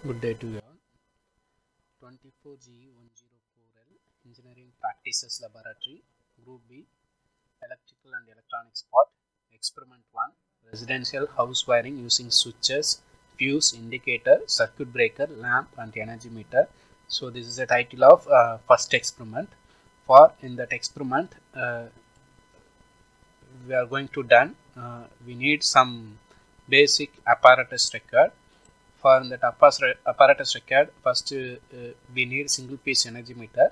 Good day to you all. 24G104L Engineering Practices Laboratory, Group B, Electrical and Electronics Part, Experiment 1, Residential House Wiring using switches, fuse, indicator, circuit breaker, lamp and energy meter. So this is the title of first experiment. For in that experiment, we are going to done. We need some basic apparatus required. For that apparatus required, first we need single phase energy meter.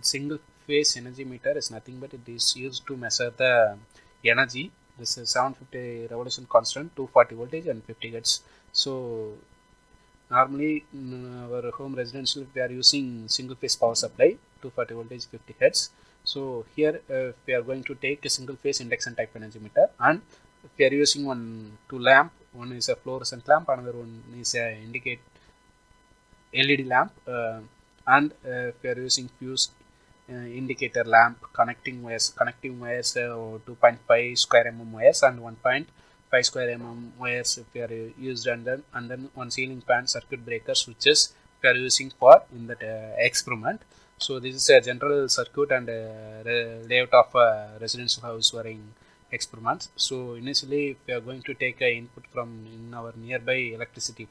Single phase energy meter is nothing but it is used to measure the energy. This is 750 revolution constant, 240 voltage and 50 hertz. So normally in our home residential we are using single phase power supply, 240 voltage, 50 hertz. So here we are going to take a single phase induction type energy meter, and we are using two lamp. One is a fluorescent lamp, another one is a indicate LED lamp, and we are using fuse indicator lamp, connecting wires 2.5 square mm wires and 1.5 square mm wires we are used, and then one ceiling fan, circuit breaker, switches we are using for in that experiment. So this is a general circuit and layout of residential house wiring experiments. So initially we are going to take a input from in our nearby electricity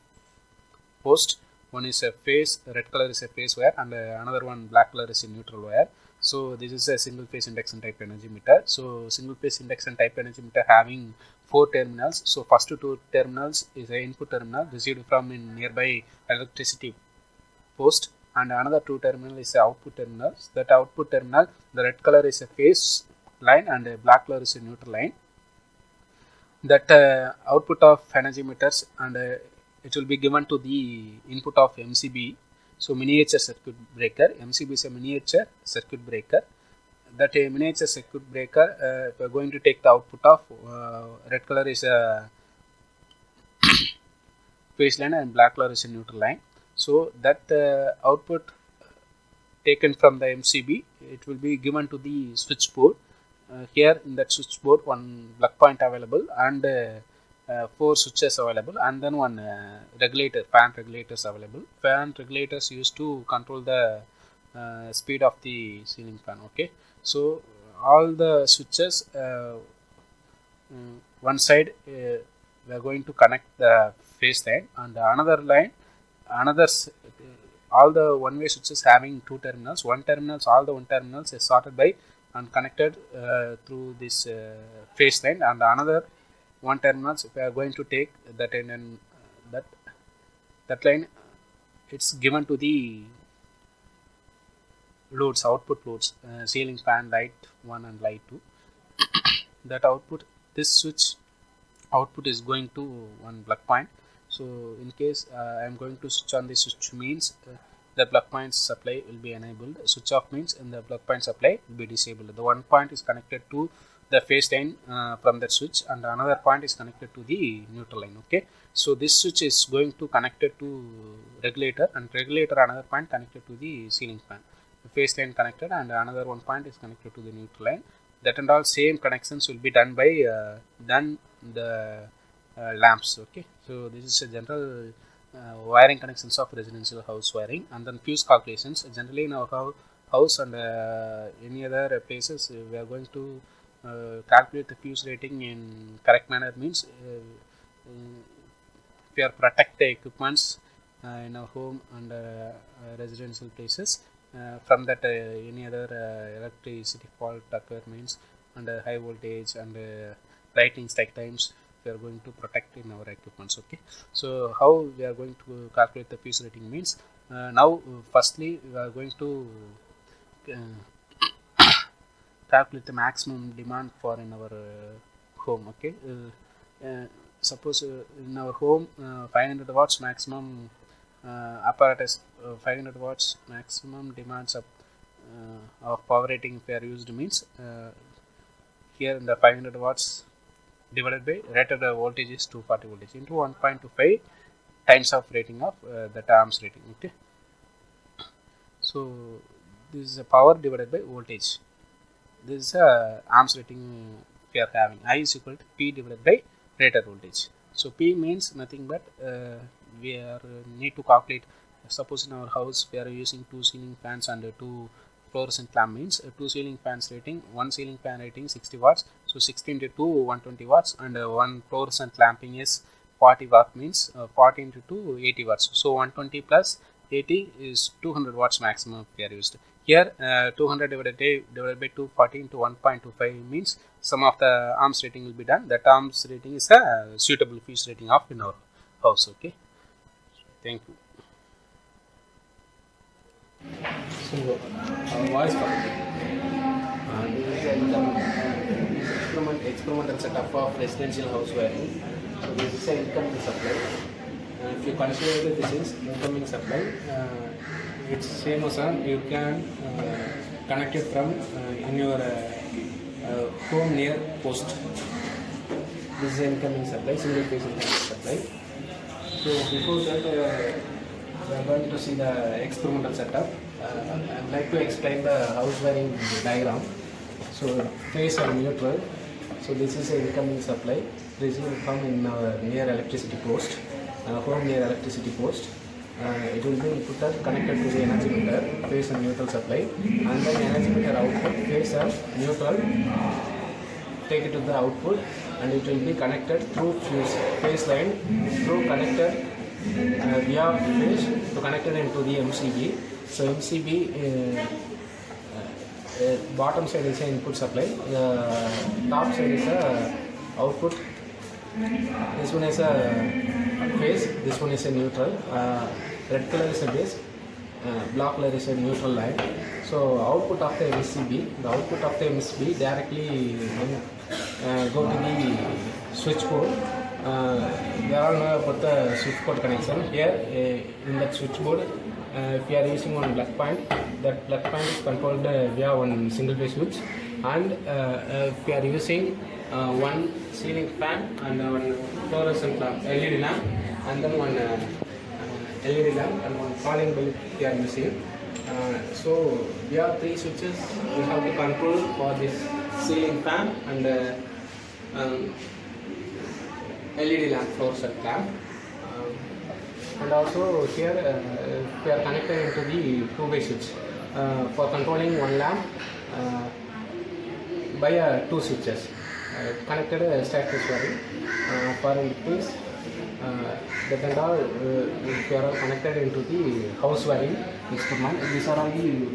post. One is a phase, red color is a phase wire, and another one black color is a neutral wire. So this is a single phase induction type energy meter. So single phase induction type energy meter having 4 terminals. So first two terminals is a input terminal received from in nearby electricity post, and another two terminal is a output terminal. That output terminal, the red color is a phase line and a black color is a neutral line. That output of energy meters, and it will be given to the input of MCB. So miniature circuit breaker. MCB is a miniature circuit breaker. That a miniature circuit breaker, we are going to take the output of red color is a phase line and black color is a neutral line. So that output taken from the MCB, it will be given to the switchboard. Here in that switchboard, one plug point available and 4 switches available, and then one regulator, fan regulators available. Fan regulators used to control the speed of the ceiling fan. Okay, so all the switches, one side we are going to connect the phase line, and another line, all the one-way switches having two terminals. All the one terminals is sorted by and connected through this phase line, and another one terminals we are going to take that in, and that line it's given to the loads, output loads, ceiling fan, light 1 and light 2. That output, this switch output is going to one plug point. So in case I am going to switch on the switch means the plug point supply will be enabled. Switch off means in the plug point supply will be disabled. The one point is connected to the phase line from that switch, and another point is connected to the neutral line. Okay, so this switch is going to connected to regulator, and regulator another point connected to the ceiling fan. The phase line connected, and another one point is connected to the neutral line. That and all same connections will be done by the lamps. Okay, so this is a general wiring connections of residential house wiring. And then fuse calculations. Generally in our house and any other places, we are going to calculate the fuse rating in correct manner. Means we are protect the equipments in our home and residential places from that any other electricity fault occur means, under high voltage and lightning strike times, we are going to protect in our equipments. Okay, so how we are going to calculate the fuse rating means, now firstly we are going to calculate the maximum demand for in our home. Okay, suppose in our home 500 watts maximum apparatus, 500 watts maximum demands of power rating if we are used means, here in the 500 watts divided by rated voltage is 240 voltage into 1.25 times of rating of that amps rating. Okay, so this is a power divided by voltage. This is a amps rating we are having. I is equal to P divided by rated voltage. So P means nothing but we are need to calculate. Suppose in our house we are using 2 ceiling fans and 2 fluorescent lamp, means 2 ceiling fans rating, 1 ceiling fan rating 60 watts, so 60 into 2 120 watts, and 1 fluorescent lamping is 40 watt, means 40 into 2 80 watts, so 120 plus 80 is 200 watts maximum we are used. Here 200 divided by 240 into 1.25 means some of the arms rating will be done. That arms rating is a suitable fuse rating of in our house. Okay, thank you. So, voice this is an experimental setup of residential house wiring. So, this is an incoming supply. If you consider this is incoming supply, it's same as you can connect it from in your home near post. This is an incoming supply, single phase incoming supply. So before that, we are going to see the experimental setup. I'd like to explain the house wiring diagram. So phase or neutral. So this is an incoming supply received from in near electricity post, home near electricity post. It will be inputted connected to the energy meter, phase and neutral supply, and then energy meter output, phase and neutral, take it to the output, and it will be connected through fuse phase line through connected via phase to connected into the MCB. So MCB bottom side is an input supply, the top side is a output. This one is a phase, this one is a neutral. Red color is a base, black color is a neutral line. So output of the MCB, the output of the MCB directly go to the switchboard. There are no put the switchboard connection here in that switchboard. If you are using one plug point, that plug point is controlled via one single phase switch, and if you are using one ceiling fan and one fluorescent lamp, LED lamp, and then one LED lamp and one calling bulb we are using. So we have 3 switches we have to control for this ceiling fan and LED lamp, fluorescent lamp. And also here we are connected into the 2-way switch for controlling one lamp by 2 switches connected static wiring for increase. That and all we are all connected into the house wiring experiment.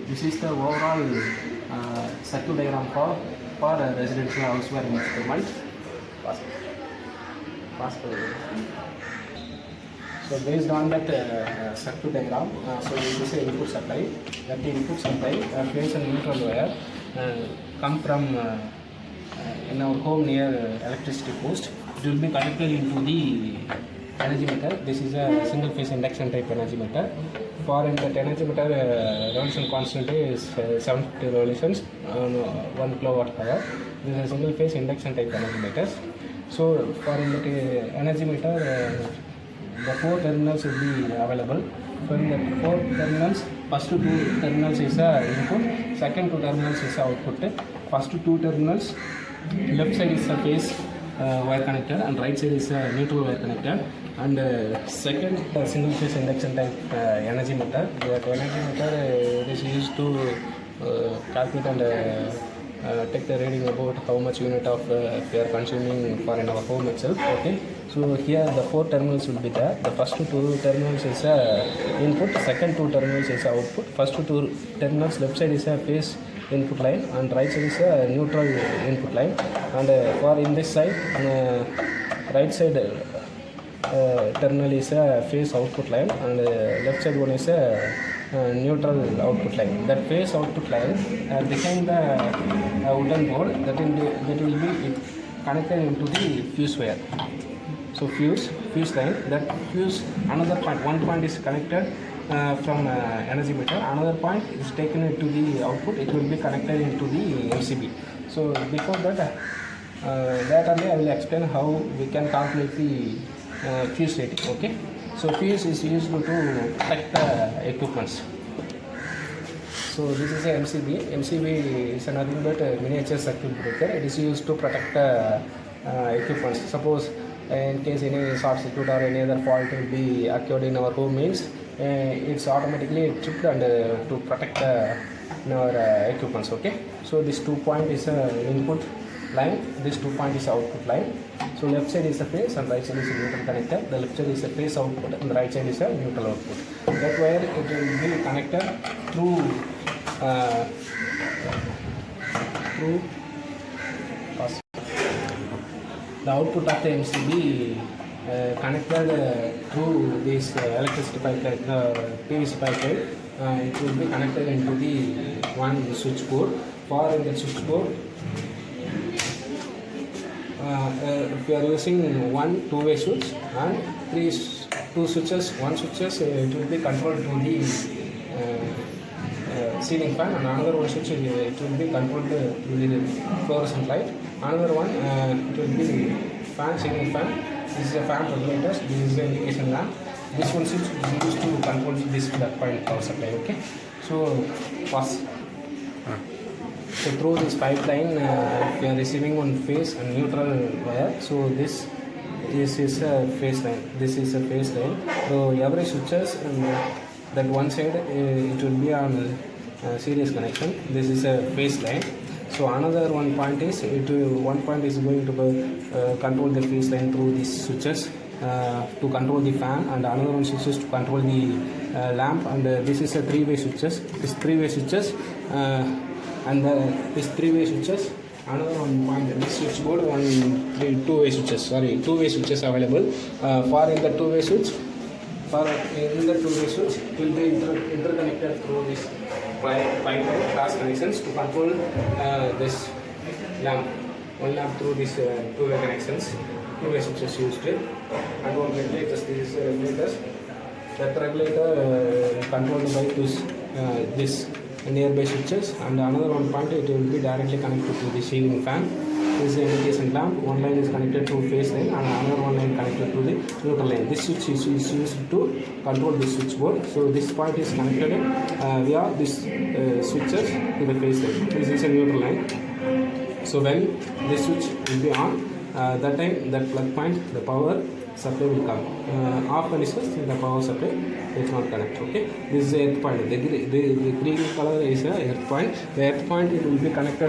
This is the overall circuit diagram for residential house wiring experiment. So based on that circuit diagram, so this is the input supply. That the input supply phase and neutral wire come from in our home near electricity post. It will be connected into the energy meter. This is a single phase induction type energy meter. For in that energy meter, revolution constant is 750 revolutions on 1 kilowatt hour. This is a single phase induction type energy meter. So for in that energy meter, the 4 terminals will be available. From the 4 terminals, first 2 terminals is input, second 2 terminals is output. First 2 terminals, left side is a phase wire connected and right side is a neutral wire connected. And second single phase induction type energy meter. That energy meter is used to calculate and take the reading about how much unit of we are consuming for in our home itself. Okay, so here the 4 terminals will be there. The first 2 terminals is input, second 2 terminals is output. First 2 terminals, left side is a phase input line and right side is a neutral input line. And for in this side, right side terminal is a phase output line and left side one is a neutral output line. That phase output line behind the wooden board that will be connected into the fuse wire. So fuse line, that fuse, another point, one point is connected from energy meter, another point is taken into the output, it will be connected into the MCB. So before that, that only I will explain how we can calculate the fuse rating. Okay, so fuse is used to protect the equipments. So this is a MCB. MCB is nothing but a miniature circuit breaker. It is used to protect equipments. Suppose in case any short circuit or any other fault will be occurred in our home means it's automatically tripped and to protect our equipments. Okay, so this 2 point is input line, this 2 point is output line. So left side is a phase and right side is a neutral connector. The left side is a phase output and the right side is a neutral output. That wire it will be connected through the output of the MCB connected through this electricity pipeline, PVC pipeline. It will be connected into the one switchboard. For in the switchboard, if you are using one two-way switch and two switches, one switches it will be controlled to the ceiling fan, and another one switch it will be controlled to the fluorescent light. Another one it will be fan, ceiling fan. This is a fan regulator. This is the indication lamp. This one switch is used to control this plug point power supply. Okay, so first. So through this pipeline, we are receiving one phase and neutral wire. So this is a phase line. This is a phase line. So every switches that one side it will be on series connection. This is a phase line. So another one point is one point is going to control the phase line through these switches to control the fan, and another one switches to control the lamp. And this is a three-way switches. This three-way switches. And this three-way switches, another one point, this switchboard, two-way switches, two-way switches available. For in the two-way switch, it will be interconnected through this pipeline class connections to control this lamp, one lamp through this two-way connections, two-way switches used, and one regulator, this regulators, that regulator controlled by this nearby switches, and another one point it will be directly connected to the ceiling fan. This is the indication lamp. One line is connected to phase line and another one line connected to the neutral line. This switch is used to control this switchboard. So this point is connected via this switches to the phase line. This is a neutral line. So when this switch will be on, that time that plug point, the power supply will come. Off conditions, the power supply is not connect. Okay, this is the earth point. The green color is the earth point. The earth point it will be connected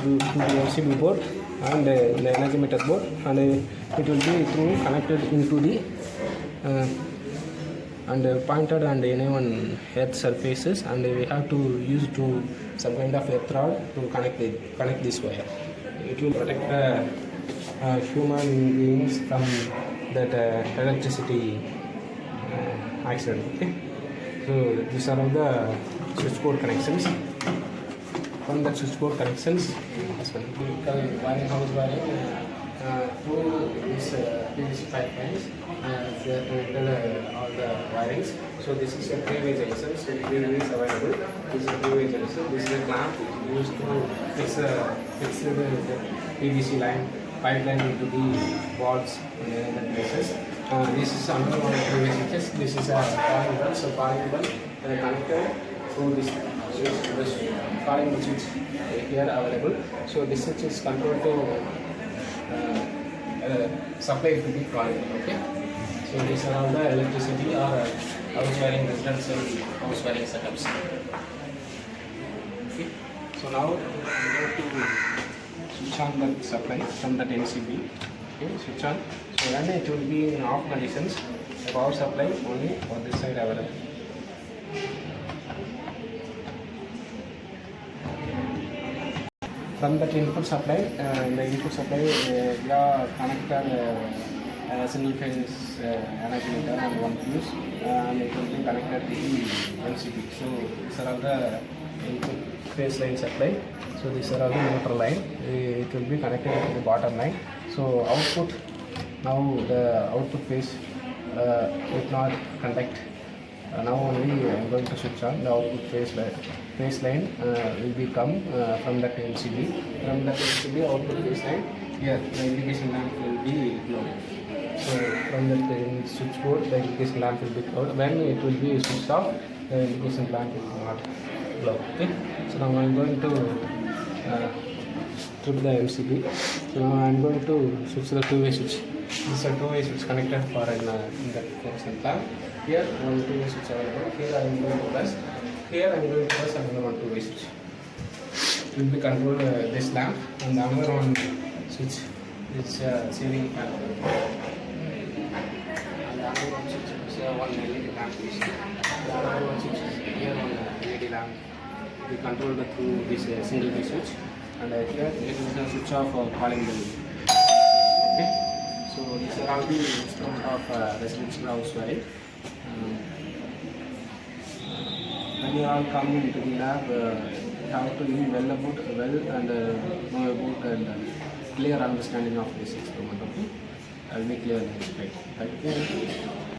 to the MCB board and the energy meter board, and it will be connected into the and pointed and anyone earth surfaces, and we have to use some kind of earth rod to connect this wire. It will protect human beings from that electricity accident. Okay, so these are all the switchboard connections. From the switchboard connections, wiring house wiring through these PVC pipelines, all the wirings. So this is a three-way junction. So three ways available. This is a three-way junction. This is a clamp used to fix the PVC line pipeline into the walls and other places. This is another one of the three-way switches. This is a calling bell. So calling bell connected through this switch. This calling switch here available. So this switch is controlled to supply to the calling bell. Okay. So these are all the electricity or house wiring, residential house wiring setups. Okay. So now we go to switch on the supply from that MCB. Okay, switch on. So then it will be in off conditions. The power supply only on this side available. From that input supply, the input supply we are connected single phase energy meter and one fuse, and it will be connected to the MCB. So these are all the input phase line supply. So these are all the neutral line. It will be connected to the bottom line. So output, now the output phase did not conduct. Now only I am going to switch on the output phase line will be come from that MCB. From that MCB output phase line, here the indication lamp will be glowing. So from that switchboard, the indication lamp will be glowed. When it will be switched off, the indication lamp will not glow. Okay. So now I am going to strip the MCB. So now I'm going to switch the two-way switch. This is a two-way switch connected for in the fluorescent lamp. Here one two-way switch available. Here I am going to press. Here I am going to press another one two-way switch. It will be control this lamp, and the other one switch is ceiling fan. And the other one switch is one LED lamp. The other one switch is here one LED lamp. We control the through this single key switch, and here it is the switch of calling bell. Okay, so these are all the instruments of residential housewife. When you all come into the lab, you have to be well and know about and clear understanding of this experiment. Okay, I will be clear next slide. Okay.